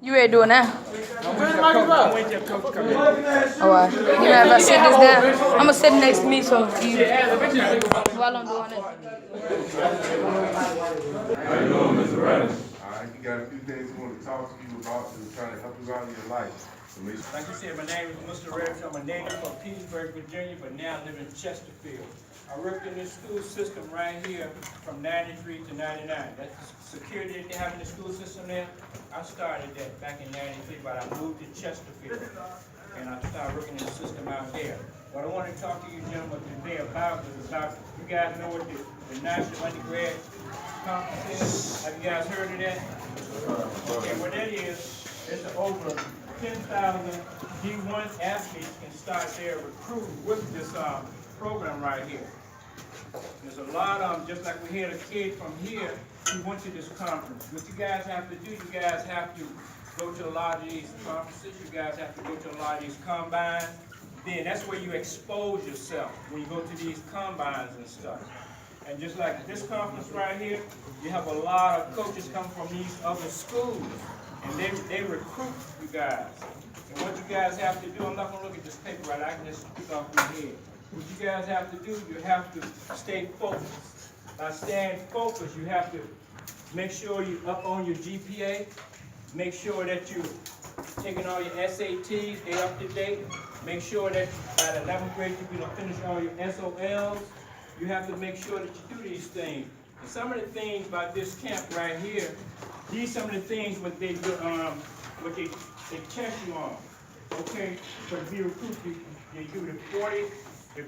You ready to do it now? I'm waiting till Coach comes in. Alright. You mind if I sit this down? I'm gonna sit next to me so you while I'm doing it. How you doing, Mr. Reddish? Alright, you got a few things we want to talk to you about to try to help you out in your life. Like you said, my name is Mr. Reddish. I'm a native from Petersburg, Virginia, but now I live in Chesterfield. I worked in this school system right here from 93 to 99. That's the security that they have in the school system there. I started that back in 93, but I moved to Chesterfield. And I started working in the system out there. What I want to talk to you gentlemen today about is about, you guys know what the National Undergrad Conference is? Have you guys heard of that? Okay, what that is, it's over 10,000 D1 athletes can start their recruiting with this program right here. There's a lot of them, just like we had a kid from here who went to this conference. What you guys have to do, you guys have to go to a lot of these conferences, you guys have to go to a lot of these combines. Then that's where you expose yourself, when you go to these combines and stuff. And just like this conference right here, you have a lot of coaches come from these other schools, and they recruit you guys. And what you guys have to do, I'm not going to look at this paper right, I can just speak off your head. What you guys have to do, you have to stay focused. By staying focused, you have to make sure you're up on your GPA, make sure that you're taking all your SATs, they're up to date, make sure that by the 11th grade you're going to finish all your SOLs. You have to make sure that you do these things. And some of the things about this camp right here, these some of the things what they do, what they test you on. Okay, so to be recruited, they do the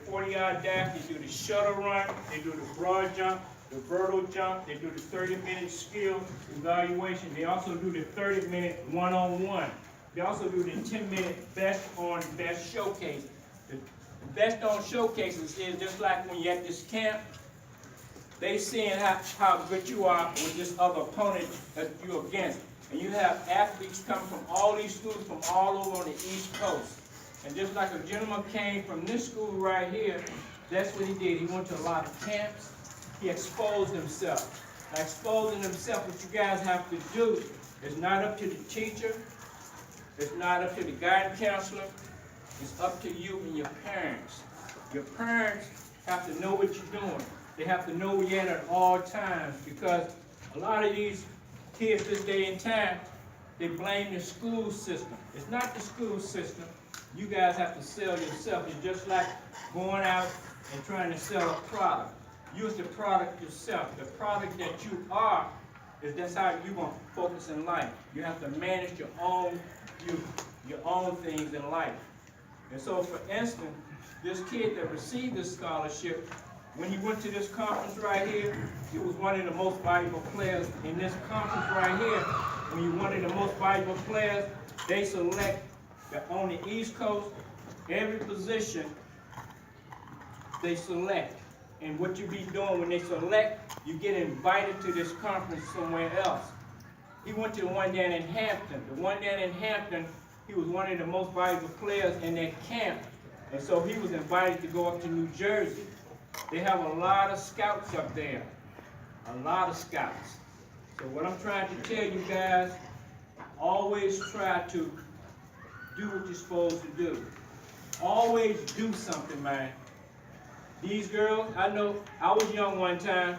40-yard dash, they do the shuttle run, they do the broad jump, the vertical jump, they do the 30-minute skill evaluation. They also do the 30-minute one-on-one. They also do the 10-minute best on best showcase. The best on showcases is just like when you're at this camp, they seeing how good you are with this other opponent that you're against. And you have athletes come from all these schools from all over on the East Coast. And just like a gentleman came from this school right here, that's what he did. He went to a lot of camps. He exposed himself. By exposing himself, what you guys have to do is not up to the teacher. It's not up to the guidance counselor. It's up to you and your parents. Your parents have to know what you're doing. They have to know where you're at all times, because a lot of these kids this day and time, they blame the school system. It's not the school system. You guys have to sell yourself. It's just like going out and trying to sell a product. Use the product yourself. The product that you are, that's how you're going to focus in life. You have to manage your own things in life. And so, for instance, this kid that received this scholarship, when he went to this conference right here, he was one of the most valuable players in this conference right here. When you're one of the most valuable players, they select on the East Coast, every position they select. And what you be doing when they select, you get invited to this conference somewhere else. He went to the one down in Hampton. The one down in Hampton, he was one of the most valuable players in that camp. And so he was invited to go up to New Jersey. They have a lot of scouts up there. A lot of scouts. So what I'm trying to tell you guys, always try to do what you're supposed to do. Always do something, man. These girls, I know, I was young one time.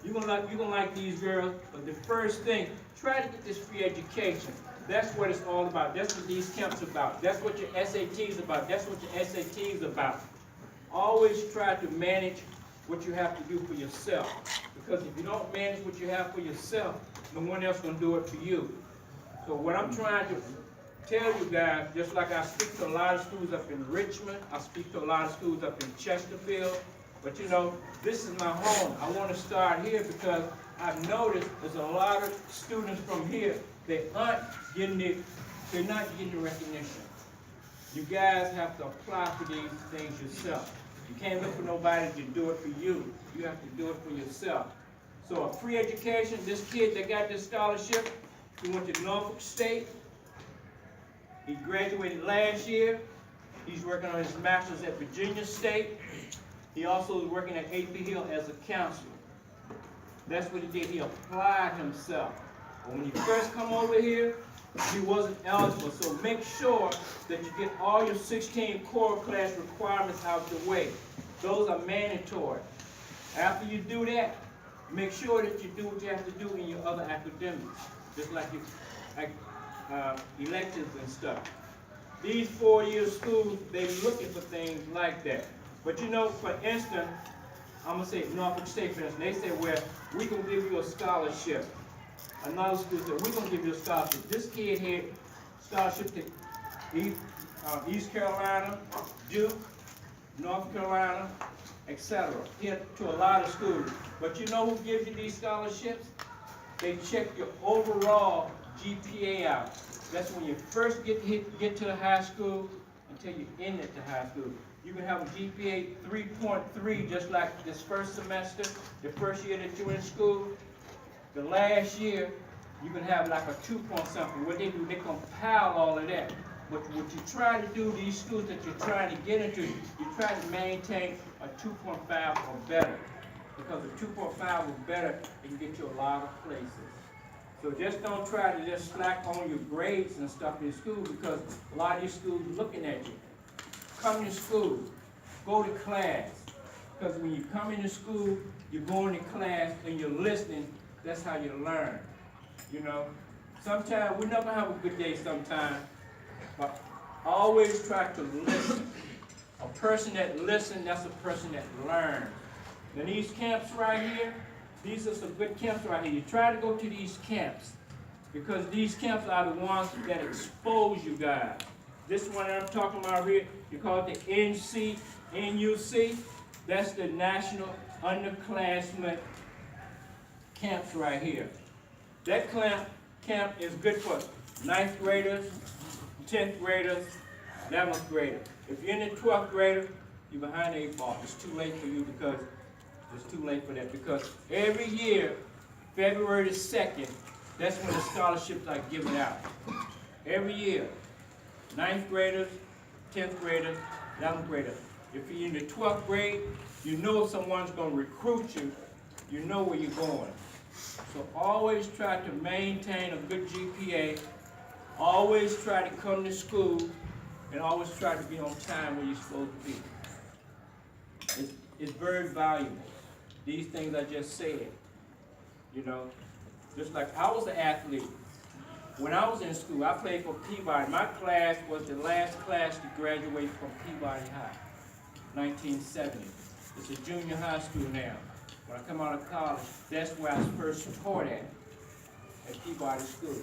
You're gonna like these girls, but the first thing, try to get this free education. That's what it's all about. That's what these camps about. That's what your SATs about. That's what your SATs about. Always try to manage what you have to do for yourself. Because if you don't manage what you have for yourself, no one else gonna do it for you. So what I'm trying to tell you guys, just like I speak to a lot of schools up in Richmond, I speak to a lot of schools up in Chesterfield, but you know, this is my home. I want to start here because I've noticed there's a lot of students from here that aren't getting they're not getting the recognition. You guys have to apply for these things yourself. You can't look for nobody to do it for you. You have to do it for yourself. So a free education, this kid that got this scholarship, he went to Norfolk State. He graduated last year. He's working on his master's at Virginia State. He also is working at AP Hill as a counselor. That's what he did. He applied himself. But when you first come over here, he wasn't eligible. So make sure that you get all your 16 core class requirements out the way. Those are mandatory. After you do that, make sure that you do what you have to do in your other academics, just like your electives and stuff. These 4-year schools, they're looking for things like that. But you know, for instance, I'm going to say Norfolk State, for instance, they say, well, we can give you a scholarship. Another school said, we're going to give you a scholarship. This kid had scholarship to East Carolina, Duke, North Carolina, etc. He had to a lot of schools. But you know who gives you these scholarships? They check your overall GPA out. That's when you first get to the high school until you end at the high school. You can have a GPA 3.3 just like this first semester, the first year that you're in school. The last year, you can have like a 2 point something. What they do, they compile all of that. But what you try to do, these schools that you're trying to get into, you try to maintain a 2.5 or better. Because a 2.5 or better, it can get you a lot of places. So just don't try to just slack on your grades and stuff in school, because a lot of these schools are looking at you. Come to school, go to class. Because when you come into school, you're going to class and you're listening. That's how you learn. You know, sometimes we're not gonna have a good day sometimes, but always try to listen. A person that listens, that's a person that learns. Now these camps right here, these are some good camps right here. You try to go to these camps, because these camps are the ones that expose you guys. This one that I'm talking about here, you call it the NUC. That's the National Underclassmen camps right here. That camp is good for 9th graders, 10th graders, 11th graders. If you're in the 12th grader, you're behind the 8 ball. It's too late for you, because it's too late for that. Because every year, February the 2nd, that's when the scholarships are given out. Every year. 9th graders, 10th graders, 11th graders. If you're in the 12th grade, you know someone's going to recruit you. You know where you're going. So always try to maintain a good GPA. Always try to come to school. And always try to be on time when you're supposed to be. It's very valuable. These things I just said. You know, just like I was an athlete. When I was in school, I played for Peabody. My class was the last class to graduate from Peabody High, 1970. It's a junior high school now. When I come out of college, that's where I first taught at Peabody School.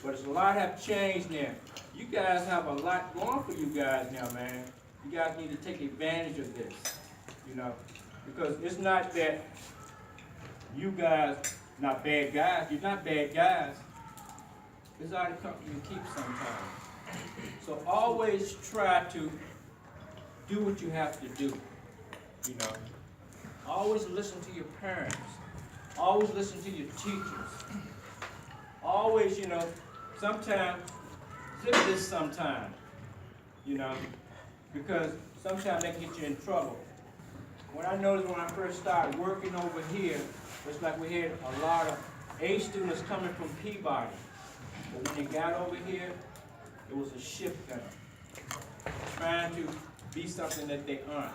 But it's a lot have changed now. You guys have a lot going for you guys now, man. You guys need to take advantage of this, you know, because it's not that you guys not bad guys. You're not bad guys. It's out of company you keep sometimes. So always try to do what you have to do, you know. Always listen to your parents. Always listen to your teachers. Always, you know, sometimes, zip this sometime, you know, because sometimes they can get you in trouble. When I noticed when I first started working over here, it's like we had a lot of A students coming from Peabody. But when they got over here, it was a shift gun. Trying to be something that they aren't.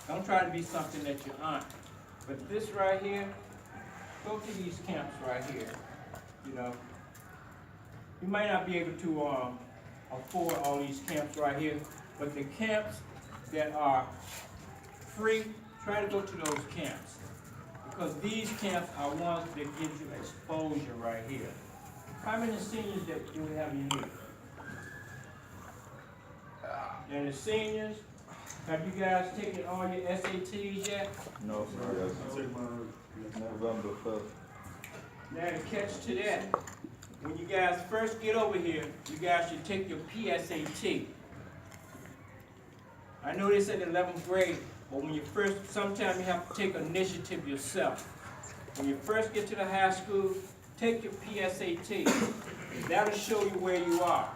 Don't try to be something that you aren't. But this right here, go to these camps right here. You know, you might not be able to afford all these camps right here, but the camps that are free, try to go to those camps. Because these camps are ones that give you exposure right here. How many seniors that do we have in here? And the seniors, have you guys taken all your SATs yet? No, sir. I took my November 1st. Now the catch to that, when you guys first get over here, you guys should take your PSAT. I know this in 11th grade, but when you first, sometimes you have to take initiative yourself. When you first get to the high school, take your PSAT. That'll show you where you are.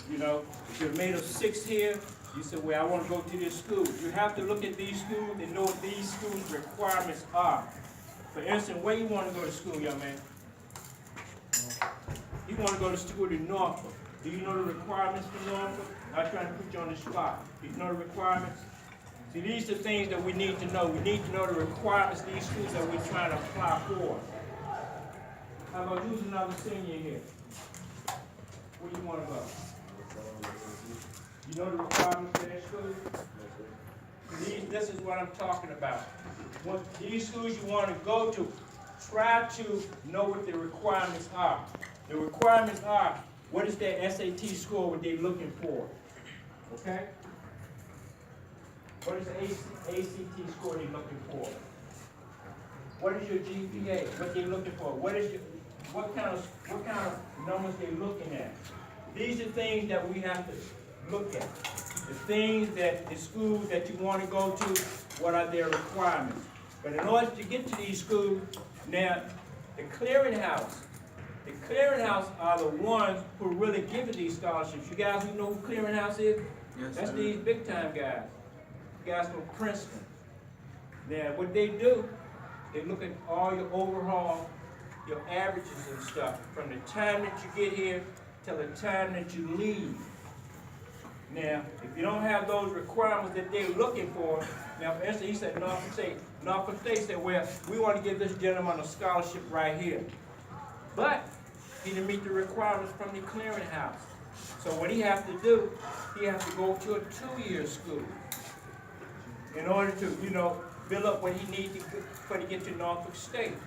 You know, if you're made of 6 here, you say, well, I want to go to this school. You have to look at these schools and know what these schools' requirements are. For instance, where you want to go to school, young man? You you want to go to school in Norfolk. Do you know the requirements for Norfolk? I'm not trying to put you on the spot. Do you know the requirements? See, these are things that we need to know. We need to know the requirements of these schools that we're trying to apply for. How about who's another senior here? Where do you want to go? You know the requirements for that school? This is what I'm talking about. What these schools you want to go to, try to know what the requirements are. The requirements are, what is their SAT score, what they're looking for? Okay? What is the ACT score they're looking for? What is your GPA? What they're looking for? What kind of numbers they're looking at? These are things that we have to look at. The things that the schools that you want to go to, what are their requirements? But in order to get to these schools, now the clearinghouse are the ones who really give you these scholarships. You guys who know who clearinghouse is? Yes, that's these big time guys. Guys from Princeton. Now what they do, they look at all your overall, your averages and stuff, from the time that you get here till the time that you leave. Now, if you don't have those requirements that they're looking for, now for instance, he said Norfolk State said, well, we want to give this gentleman a scholarship right here. But he didn't meet the requirements from the clearinghouse. So what he has to do, he has to go to a 2-year school in order to, build up what he needs to get to Norfolk State.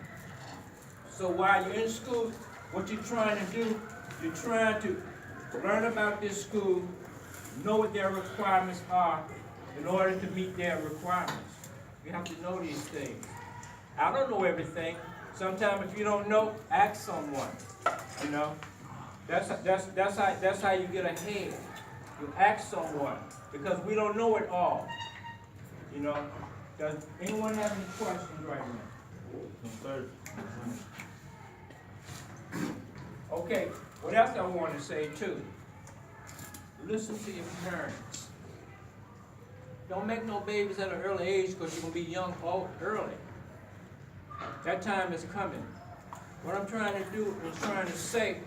So while you're in school, what you're trying to do, you're trying to learn about this school, know what their requirements are in order to meet their requirements. You have to know these things. I don't know everything. Sometimes if you don't know, ask someone. That's how you get ahead. You ask someone because we don't know it all. Does anyone have any questions right now? Okay, what else I want to say too? Listen to your parents. Don't make no babies at an early age because you're going to be young early. That time is coming. What I'm trying to do is trying to say,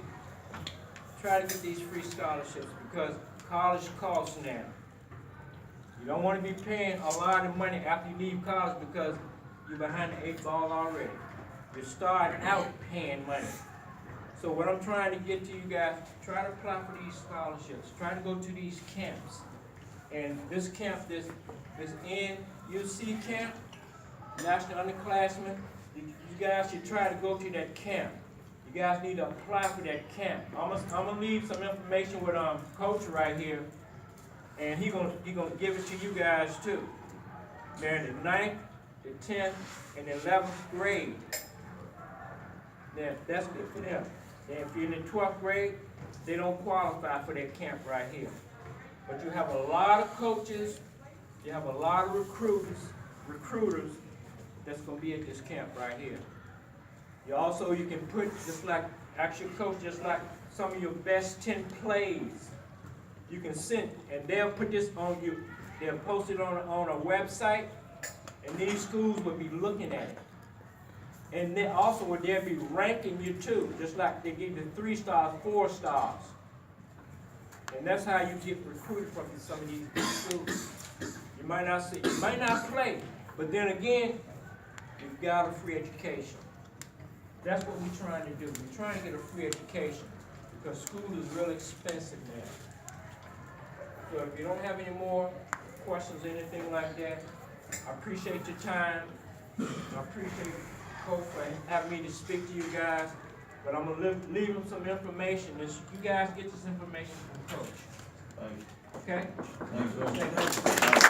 try to get these free scholarships because college costs now. You don't want to be paying a lot of money after you leave college because you're behind the 8 ball already. You're starting out paying money. So what I'm trying to get to you guys, try to apply for these scholarships. Try to go to these camps. And this camp, this NUC camp, National Underclassmen, you guys should try to go to that camp. You guys need to apply for that camp. I'm gonna leave some information with Coach right here, and he gonna give it to you guys too. They're in the 9th, the 10th, and the 11th grade. Now, that's good for them. And if you're in the 12th grade, they don't qualify for that camp right here. But you have a lot of coaches, you have a lot of recruiters that's going to be at this camp right here. You can put, ask your coach, just like some of your best 10 plays. You can send, and they'll put this on you, they'll post it on a website, and these schools will be looking at it. And then also they'll be ranking you too, just like they give you 3 stars, 4 stars. And that's how you get recruited from some of these big schools. You might not play, but then again, you've got a free education. That's what we're trying to do. We're trying to get a free education because school is really expensive now. So if you don't have any more questions or anything like that, I appreciate your time. I appreciate Coach for having me to speak to you guys. But I'm going to leave them some information. You guys get this information from Coach. Thank you. Okay? Thank you.